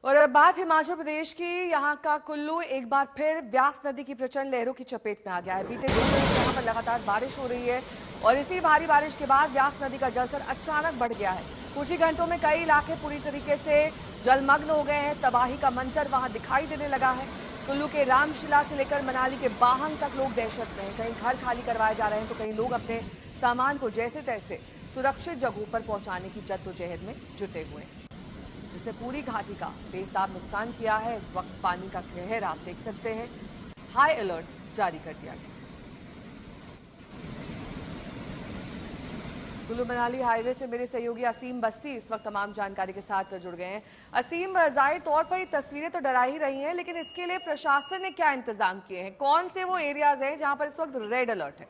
और अब बात हिमाचल प्रदेश की। यहाँ का कुल्लू एक बार फिर व्यास नदी की प्रचंड लहरों की चपेट में आ गया है। बीते 2 दिन से यहाँ पर लगातार बारिश हो रही है और इसी भारी बारिश के बाद व्यास नदी का जलस्तर अचानक बढ़ गया है। कुछ ही घंटों में कई इलाके पूरी तरीके से जलमग्न हो गए हैं। तबाही का मंजर वहां दिखाई देने लगा है। कुल्लू के रामशिला से लेकर मनाली के बाहंग तक लोग दहशत में हैं। कहीं घर खाली करवाए जा रहे हैं तो कई लोग अपने सामान को जैसे तैसे सुरक्षित जगहों पर पहुंचाने की जद्दोजहद में जुटे हुए हैं, जिसने पूरी घाटी का बेहिसाब नुकसान किया है। इस वक्त पानी का कहर आप देख सकते हैं। हाई अलर्ट जारी कर दिया गया। कुल्लू मनाली हाईवे से मेरे सहयोगी असीम बस्सी इस वक्त तमाम जानकारी के साथ जुड़ गए हैं। असीम, जाहिर तौर पर ये तस्वीरें तो डरा ही रही हैं, लेकिन इसके लिए प्रशासन ने क्या इंतजाम किए हैं? कौन से वो एरियाज हैं जहां पर इस वक्त रेड अलर्ट है?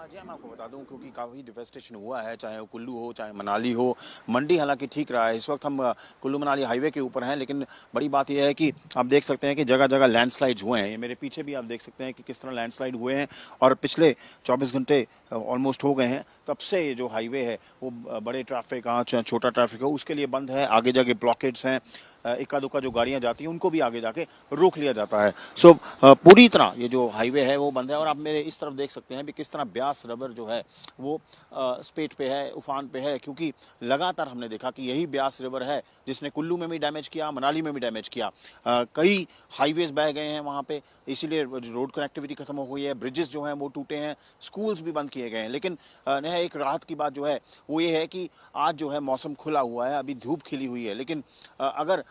जी मैं आपको बता दूं, क्योंकि काफ़ी डिवेस्टेशन हुआ है, चाहे वो कुल्लू हो चाहे मनाली हो। मंडी हालांकि ठीक रहा है। इस वक्त हम कुल्लू मनाली हाईवे के ऊपर हैं, लेकिन बड़ी बात यह है कि आप देख सकते हैं कि जगह जगह लैंडस्लाइड्स हुए हैं। ये मेरे पीछे भी आप देख सकते हैं कि किस तरह लैंडस्लाइड हुए हैं और पिछले 24 घंटे ऑलमोस्ट हो गए हैं तब से ये जो हाईवे है वो बड़े ट्रैफिक छोटा ट्रैफिक हो उसके लिए बंद है। आगे जाके ब्लॉकेड्स हैं, इक्का दुक्का जो गाड़ियां जाती हैं उनको भी आगे जाके रोक लिया जाता है। सो पूरी तरह ये जो हाईवे है वो बंद है। और आप मेरे इस तरफ देख सकते हैं भी किस तरह ब्यास रबर जो है वो स्पेट पे है, उफान पे है, क्योंकि लगातार हमने देखा कि यही ब्यास रिवर है जिसने कुल्लू में भी डैमेज किया, मनाली में भी डैमेज किया। कई हाईवेज बह गए हैं वहाँ पे, इसीलिए रोड कनेक्टिविटी खत्म हो गई है, ब्रिजेस जो हैं वो टूटे हैं, स्कूल्स भी बंद किए गए हैं। लेकिन एक राहत की बात जो है वो ये है कि आज जो है मौसम खुला हुआ है, अभी धूप खिली हुई है। लेकिन अगर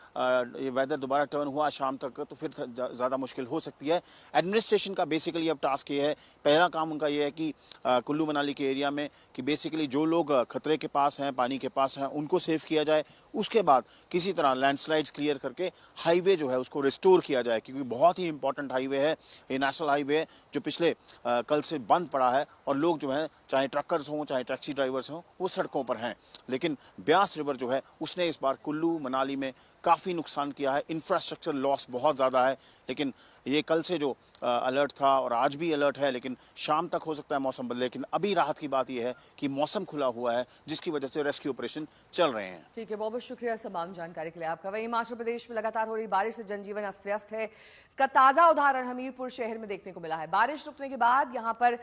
ये वेदर दोबारा टर्न हुआ शाम तक तो फिर ज़्यादा मुश्किल हो सकती है। एडमिनिस्ट्रेशन का बेसिकली अब टास्क ये है, पहला काम उनका ये है कि कुल्लू मनाली के एरिया में कि बेसिकली जो लोग खतरे के पास हैं, पानी के पास हैं, उनको सेव किया जाए। उसके बाद किसी तरह लैंडस्लाइड्स क्लियर करके हाईवे जो है उसको रिस्टोर किया जाए, क्योंकि बहुत ही इंपॉर्टेंट हाईवे है ये, नेशनल हाईवे है जो पिछले कल से बंद पड़ा है और लोग जो हैं चाहे ट्रकर्स हों चाहे टैक्सी ड्राइवर्स हों वो सड़कों पर हैं। लेकिन ब्यास रिवर जो है उसने इस बार कुल्लू मनाली में काफ़ी नुकसान किया है। इंफ्रास्ट्रक्चर लॉस बहुत ज़्यादा है। लेकिन ये कल से जो अलर्ट था और आज भी अलर्ट है, लेकिन शाम तक हो सकता है मौसम बदले। लेकिन अभी राहत की बात यह है कि मौसम खुला हुआ है जिसकी वजह से रेस्क्यू ऑपरेशन चल रहे हैं। ठीक है, बहुत बहुत शुक्रिया तमाम जानकारी के लिए आपका। वहीं हिमाचल प्रदेश में लगातार हो रही बारिश से जनजीवन अस्त व्यस्त है। इसका ताज़ा उदाहरण हमीरपुर शहर में देखने को मिला है। बारिश रुकने के बाद यहाँ पर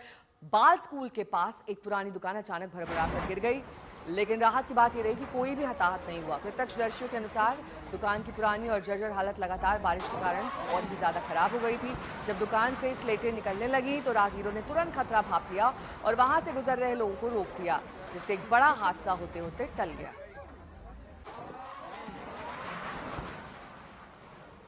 बाल स्कूल के पास एक पुरानी दुकान अचानक भरभरा कर गिर गई, लेकिन राहत की बात यह रही कि कोई भी हताहत नहीं हुआ। प्रत्यक्षदर्शियों के अनुसार दुकान की पुरानी और जर्जर हालत लगातार बारिश के कारण और भी ज्यादा खराब हो गई थी। जब दुकान से स्लेटें निकलने लगी तो राहगीरों ने तुरंत खतरा भांप लिया और वहां से गुजर रहे लोगों को रोक दिया, जिससे एक बड़ा हादसा होते होते टल गया।